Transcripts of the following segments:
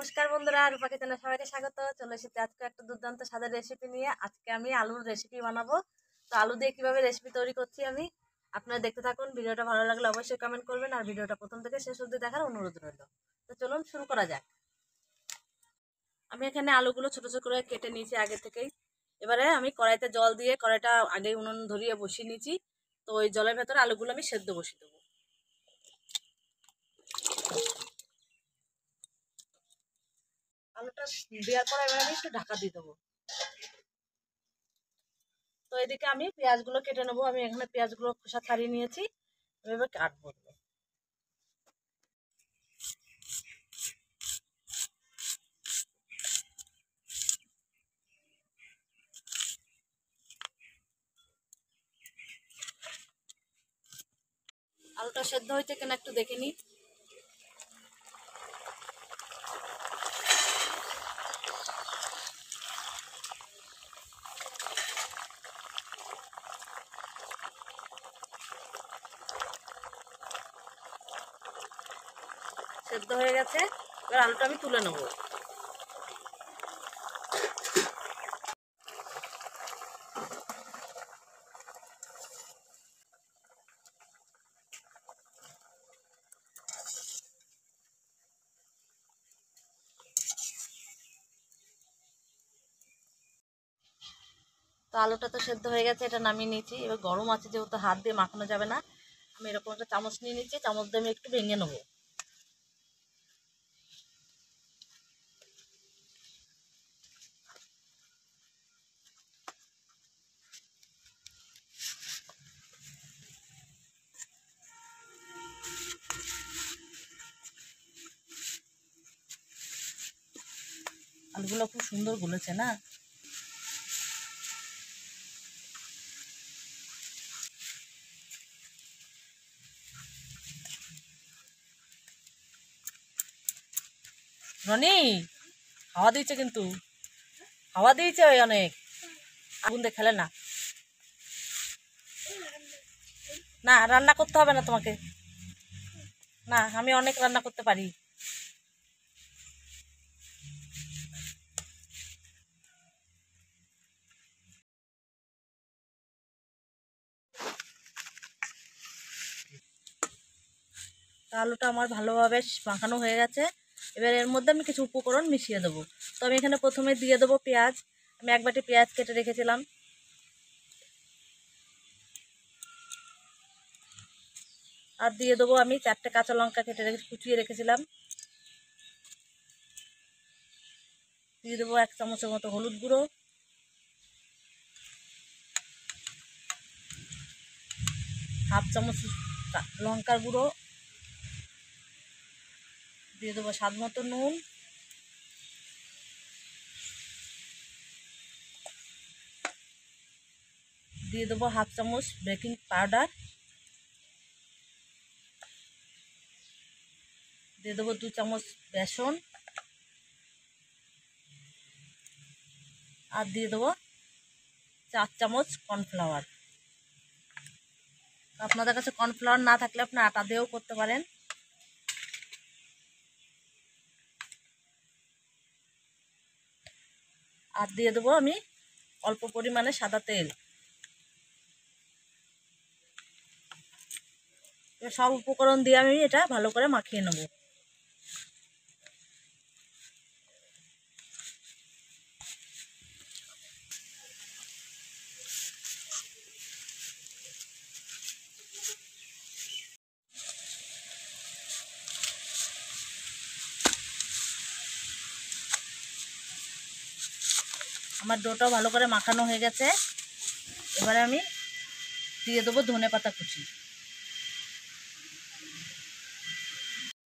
নমস্কার বন্ধুরা, রূপা কিচেনে সবাইকে স্বাগত। চলে এসেছি আজকে একটা দুর্দান্ত স্বাদের রেসিপি নিয়ে। আজকে আমি আলুর রেসিপি বানাবো। তো আলু দিয়ে কিভাবে রেসিপি তৈরি করছি আমি, আপনারা দেখতে থাকুন। ভিডিওটা ভালো লাগলে অবশ্যই কমেন্ট করবেন, আর ভিডিওটা প্রথম থেকে শেষ অবধি দেখার অনুরোধ রইল। তো চলুন শুরু করা যাক। আমি এখানে আলুগুলো ছোট ছোট করে কেটে নিয়েছি আগে থেকেই। এবারে আমি কড়াইতে জল দিয়ে, কড়াইটা আগে উনুন ধরিয়ে বসিয়ে নিয়েছি। তো ওই জলের ভেতরে আলুগুলো আমি সেদ্ধ বসিয়ে দেবো। আলুটা দেওয়ার পর এবার আমি একটু ঢাকা দিয়ে দেবো। তো এদিকে আমি পেঁয়াজগুলো কেটে নেবো। আমি এখানে পেঁয়াজগুলো খোসা ছাড়িয়ে নিয়েছি, এভাবে কাটবো। আলুটা সেদ্ধ হয়েছে কিনা একটু দেখে নিই। সেদ্ধ হয়ে গেছে, এবার আলুটা আমি তুলে নেবো। তো আলুটা তো সেদ্ধ হয়ে গেছে, এটা নামিয়ে নিয়েছি। এবার গরম আছে যেহেতু হাত দিয়ে মাখানো যাবে না, আমি এরকম একটা চামচ নিয়ে নিচ্ছি। চামচ দিয়ে আমি একটু ভেঙে নেবো। আলুগুলো খুব সুন্দর গলেছে না? রনি, হাওয়া দিয়েছে কিন্তু, হাওয়া দিয়েছে ওই অনেক। আগুন দিয়ে খেলে না। না, রান্না করতে হবে না তোমাকে। না, আমি অনেক রান্না করতে পারি। আলুটা আমার ভালোভাবে মাখানো হয়ে গেছে। এবার এর মধ্যে আমি কিছু উপকরণ মিশিয়ে দেবো। তো আমি এখানে প্রথমে দিয়ে দেবো পেঁয়াজ। আমি এক বাটি পেঁয়াজ কেটে রেখেছিলাম। আর দিয়ে দেবো আমি 4টে কাঁচা লঙ্কা কেটে কুচিয়ে রেখেছিলাম। দিয়ে দেবো 1 চামচের মতো হলুদ গুঁড়ো, হাফ চামচ লঙ্কার গুঁড়ো, দিয়ে দেবো স্বাদ মতো নুন, দিয়ে দেবো হাফ চামচ বেকিং পাউডার, দিয়ে দেবো 2 চামচ বেসন, আর দিয়ে দেবো 4 চামচ কর্নফ্লাওয়ার। আপনাদের কাছে কর্নফ্লাওয়ার না থাকলে আপনি আটা দিয়েও করতে পারেন। আর দিয়ে দেবো আমি অল্প পরিমাণে সাদা তেল। সব উপকরণ দিয়ে আমি এটা ভালো করে মাখিয়ে নেব। আমার ডোটাও ভালো করে মাখানো হয়ে গেছে। এবারে আমি দিয়ে দেবো ধনেপাতা কুচি।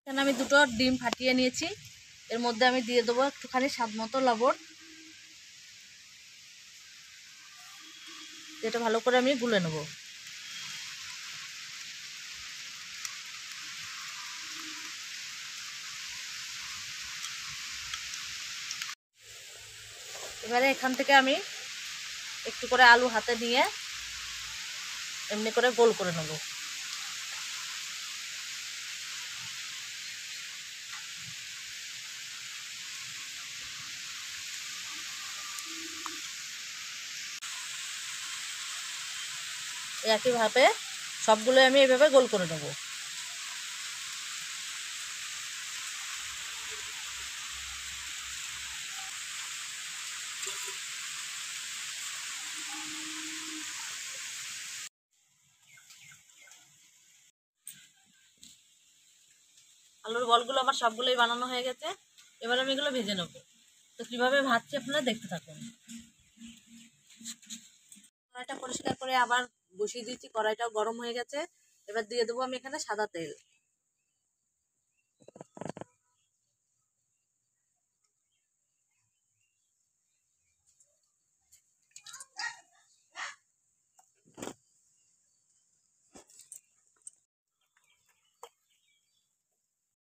এখানে আমি 2টো ডিম ফাটিয়ে নিয়েছি। এর মধ্যে আমি দিয়ে দেবো একটুখানি স্বাদ মতো লবণ। এটা ভালো করে আমি গুলে নেব। এবারে এখান থেকে আমি একটু করে আলু হাতে নিয়ে এমনি করে গোল করে নেব। একইভাবে সবগুলো আমি এইভাবে গোল করে নেব। আলুর বলগুলো আমার সবগুলোই বানানো হয়ে গেছে। এবার আমি এগুলো ভেজে নেব। তো কীভাবে ভাজছি আপনারা দেখতে থাকুন। কড়াইটা পরিষ্কার করে আবার বসিয়ে দিয়েছি, কড়াইটাও গরম হয়ে গেছে। এবার দিয়ে দেবো আমি এখানে সাদা তেল।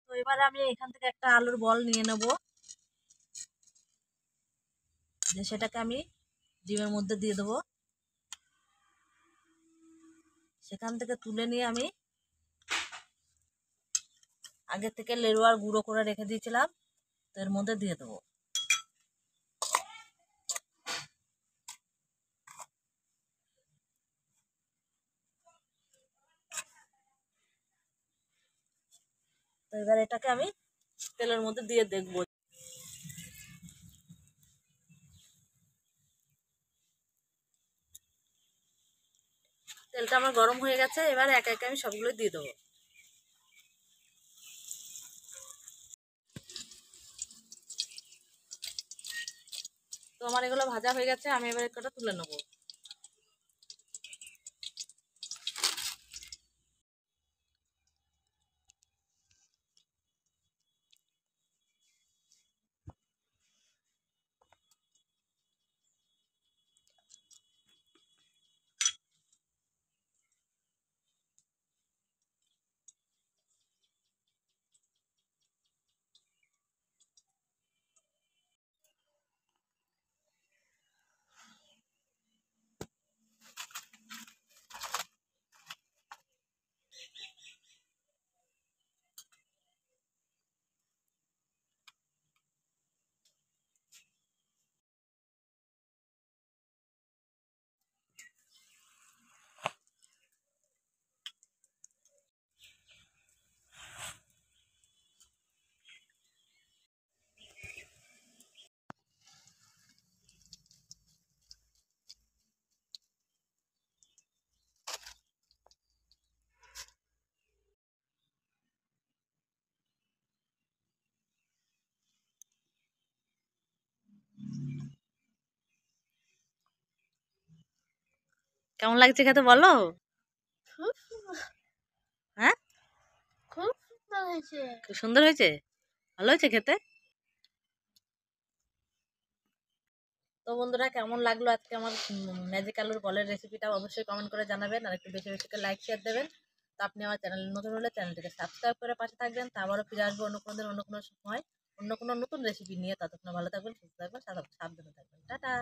তো এবার আমি এখান থেকে একটা আলুর বল নিয়ে নেব, যে সেটাকে আমি ডিমের মধ্যে দিয়ে দেবো। সেখান থেকে তুলে নিয়ে আমি আগে থেকে লেরোয়ার গুঁড়ো করে রেখে দিয়েছিলাম, তো এর মধ্যে দিয়ে দেবো। তো এবার এটাকে আমি তেলের মধ্যে দিয়ে দেখবো। তেলটা আমার গরম হয়ে গেছে। এবার একে একে আমি সবগুলো দিয়ে দেবো। তো আমার এগুলো ভাজা হয়ে গেছে, আমি এবার একটা তুলে নেবো। কেমন লাগছে খেতে বলো? হ্যাঁ, খুব সুন্দর হয়েছে। খুব সুন্দর হয়েছে, ভালো হয়েছে খেতে। তো বন্ধুরা, কেমন লাগলো আজকে আমার ম্যাজিক আলুর বলের রেসিপিটা অবশ্যই কমেন্ট করে জানাবেন, আর একটু বেশি বেশি করে লাইক শেয়ার দেবেন। তো আপনি আমার চ্যানেলে নতুন হলে চ্যানেলটিকে সাবস্ক্রাইব করে পাশে থাকবেন। তা আবারও ফিরে আসবো অন্য কোনো দিন, অন্য কোনো সময়, অন্য কোনো নতুন রেসিপি নিয়ে। ততক্ষণ ভালো থাকবেন, সুস্থ থাকবেন, সাবধানে থাকবেন। টাটা।